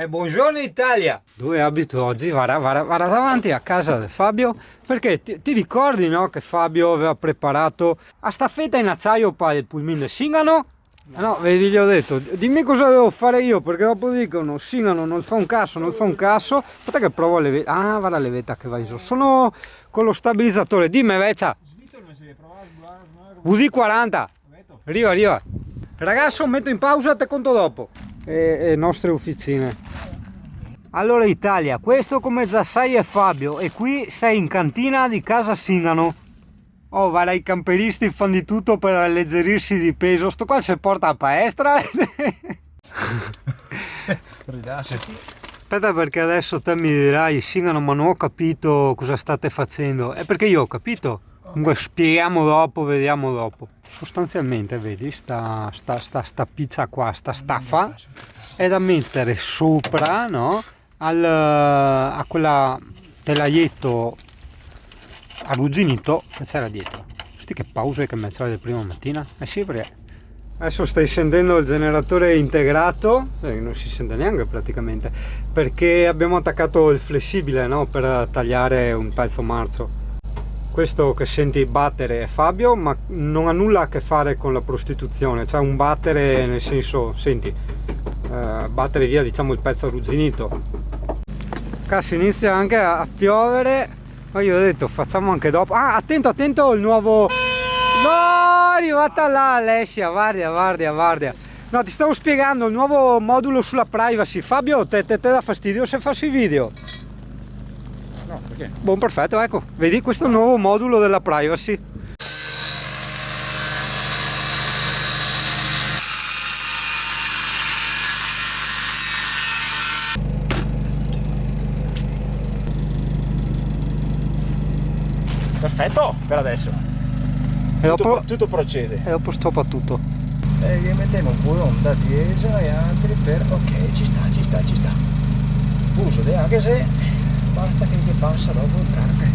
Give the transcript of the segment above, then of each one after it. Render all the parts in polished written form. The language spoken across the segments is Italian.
Buongiorno Italia! Dove abito oggi? Guarda davanti a casa di Fabio, perché ti ricordi, no, che Fabio aveva preparato a staffetta in acciaio per il pulmino di Singano? No, vedi, gli ho detto, dimmi cosa devo fare io, perché dopo dicono Singano non fa un cazzo, non fa un cazzo. Aspetta che provo a levetta. Ah, guarda la levetta che va in su. Sono con lo stabilizzatore, dimmi Veccia. VD40. Arriva. Ragazzo, metto in pausa, te conto dopo. E nostre officine. Allora Italia, questo come già sai è Fabio e qui sei in cantina di casa Singano. Oh, guarda, i camperisti fanno di tutto per alleggerirsi di peso. Sto qua si porta a palestra. Aspetta, perché adesso te mi dirai Singano, ma non ho capito cosa state facendo. È perché io ho capito. Comunque spieghiamo dopo, vediamo dopo. Sostanzialmente, vedi, sta pizza qua, sta staffa è da mettere sopra, no? A quella telaietto arrugginito che c'era dietro. Sti che pause che mi c'era di prima mattina. Eh sì, perché adesso stai sentendo il generatore integrato, non si sente neanche praticamente, perché abbiamo attaccato il flessibile, no? Per tagliare un pezzo marcio. Questo che senti battere è Fabio, ma non ha nulla a che fare con la prostituzione, cioè un battere nel senso, senti, battere via, diciamo, il pezzo arrugginito. Qua si inizia anche a piovere, ma io ho detto facciamo anche dopo. Ah, attento il nuovo. No, è arrivata là Alessia, guardia. No, ti stavo spiegando il nuovo modulo sulla privacy. Fabio, te dà fastidio se fassi video? No, perché? Buon, perfetto, ecco, vedi, questo è il nuovo modulo della privacy. Perfetto per adesso. E dopo Tutto procede. E dopo stoppa tutto. E gli mettiamo un po' da diesel e altri per. Ok, ci sta. Uso anche se basta che passa dopo il track.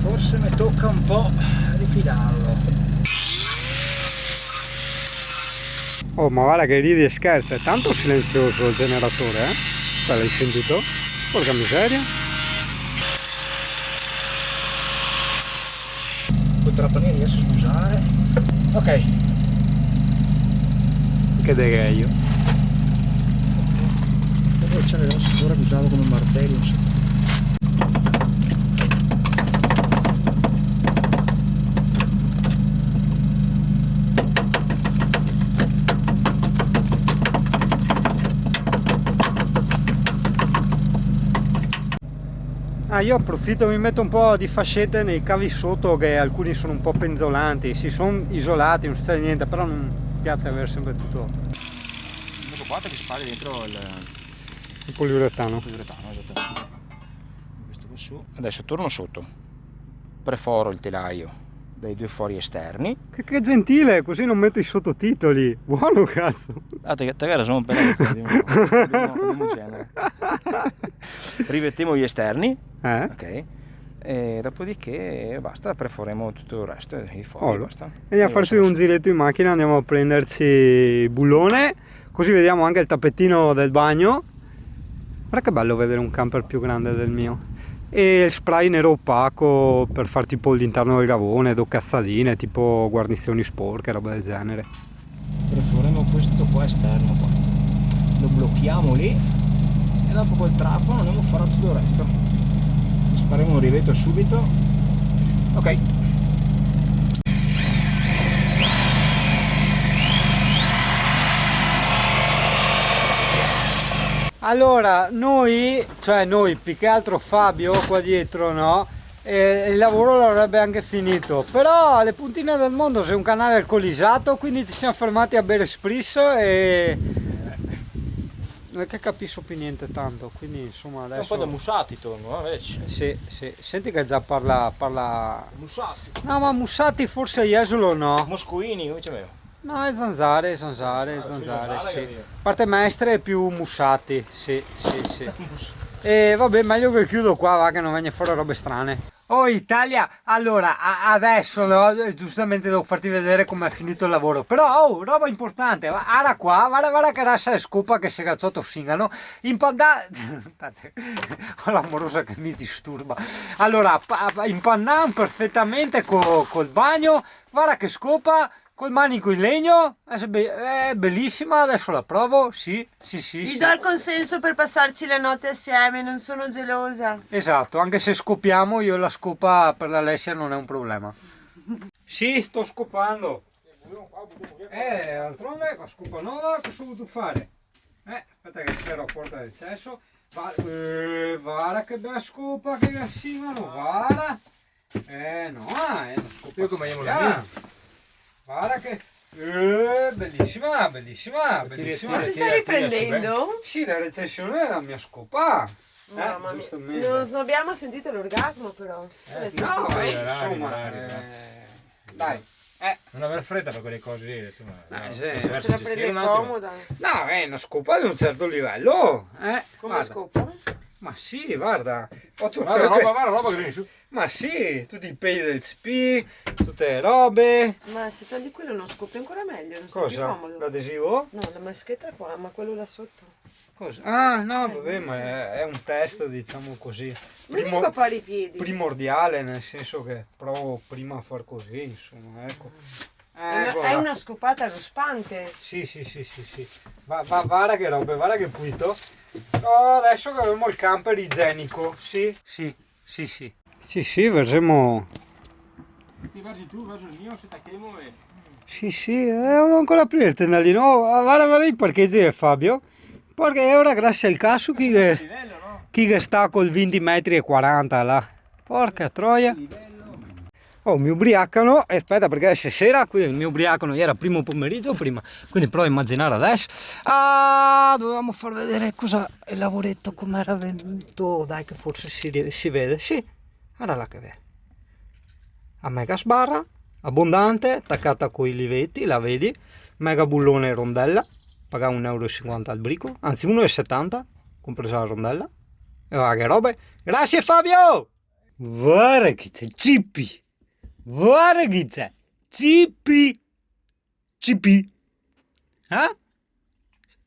Forse mi tocca un po' rifilarlo. Oh, ma guarda che ridi e scherza, è tanto silenzioso il generatore, eh? Cioè, l'hai sentito? Porca miseria. Col trapani riesco a scusare. Ok. Che deghio. E poi c'è la sicura che usavo come martello. Ah, io approfitto, mi metto un po' di fascette nei cavi sotto, che alcuni sono un po' penzolanti, si sono isolati, non succede niente, però non mi piace avere sempre tutto Dopo qua che spari dentro il poliuretano. Esattamente. Questo va su. Adesso torno sotto, perforo il telaio dai due fori esterni. Che gentile, così non metto i sottotitoli. Buono, cazzo. Ah, te gara sono abbiamo genere. Rivettiamo gli esterni. Ok. E dopodiché basta, perforeremo tutto il resto i fori. Basta. Andiamo a farci un giretto in macchina, andiamo a prenderci il bullone, così vediamo anche il tappettino del bagno. Guarda che bello vedere un camper più grande del mio. E il spray nero opaco per far tipo l'interno del gavone, do cazzadine, tipo guarnizioni sporche, roba del genere. Perforeremo questo qua esterno qua. Lo blocchiamo lì e dopo col trapano andiamo a fare tutto il resto. Spariamo un rivetto subito. Ok. Allora, noi più che altro Fabio qua dietro, no? Il lavoro l'avrebbe anche finito, però alle puntine del mondo sei un canale alcolizzato, quindi ci siamo fermati a bere spritz e non è che capisco più niente tanto, quindi insomma adesso. Un po' da Mussati torno, invece. Sì, senti che già parla. Mussati. No, ma Mussati forse Jesolo no. Moscoini, come c'è? No, è zanzare, zanzare, sì. Parte maestre più mussati, sì. E vabbè, meglio che chiudo qua, va, che non venga fuori robe strane. Oh Italia, allora adesso no, giustamente devo farti vedere come è finito il lavoro, però oh, roba importante, guarda qua, guarda che rassa e scopa che se cazzotto singano, in panna, ho l'amorosa che mi disturba, allora impannam perfettamente col bagno, guarda che scopa, col manico in legno, è bellissima, adesso la provo, sì. Gli do il consenso per passarci le notte assieme, non sono gelosa. Esatto, anche se scopiamo io la scopa per l'Alessia non è un problema. Sì, sto scopando. D'altronde la scopa nuova cosa ho dovuto fare? Aspetta che c'era la porta del cesso. Guarda che bella scopa che gassivano, guarda. No, è una scopa. Io come io la Guarda che... bellissima. Ma ti stai riprendendo? Sì, la recensione della mia scopa. Mamma mia. Giustamente. Non abbiamo sentito l'orgasmo però. No, insomma, dai. Non aver fretta per quelle cose lì, insomma. Sì. Se la prende comoda. No, è una scopa di un certo livello. Come Guarda. scopa? Ma sì, guarda. Guarda roba che viene su. Ma sì, tutti i peli del CP, tutte le robe. Ma se togli quello non scoppia ancora meglio, non sta più Cosa? comodo. L'adesivo? No, la maschetta è qua, ma quello là sotto. Cosa? Ah, no, vabbè, ma è un test, diciamo così. Non mi scoppare i piedi. Primordiale, nel senso che provo prima a far così, insomma, ecco. È una scopata ruspante. Sì. Guarda che robe, guarda che pulito. Oh, adesso che abbiamo il camper igienico, sì. Sì, vedremo. Ti vergi tu verso il mio, se tacchiamo e... Sì, ho ancora più il tendalino. Oh, guarda i parcheggi di Fabio. Perché ora grazie al caso chi che sta col 20 metri e 40 là. Porca troia. Oh, mi ubriacano, aspetta perché adesso è sera, quindi mi ubriacano, era primo pomeriggio prima, quindi provo a immaginare adesso. Dovevamo far vedere cosa il lavoretto come era venuto, dai che forse si vede, sì, guarda là che vede. A mega sbarra, abbondante, attaccata con i livetti, la vedi, mega bullone e rondella, paga 1,50 euro al brico, anzi 1,70 euro, compresa la rondella, e va che robe, grazie Fabio! Guarda che c'è Cippi! Guarda chi c'è! Cippi!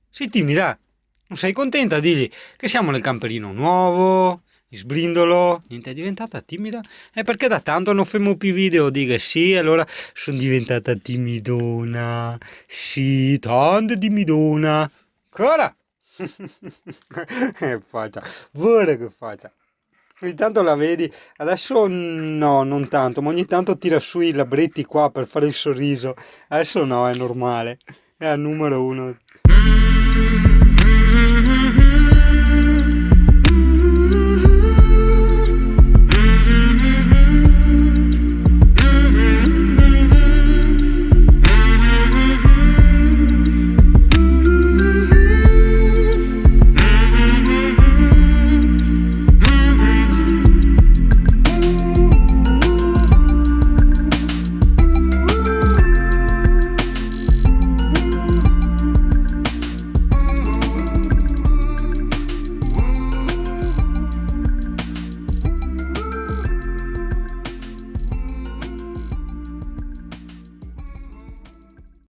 Sei timida? Non sei contenta? Digli che siamo nel camperino nuovo, sbrindolo. Niente, è diventata timida? È perché da tanto non facciamo più video, dica sì, allora sono diventata timidona. Sì, tanto timidona. Ancora? Che faccia, guarda che faccia. Ogni tanto la vedi, adesso no, non tanto, ma ogni tanto tira su i labbretti qua per fare il sorriso. Adesso no, è normale, è al numero 1.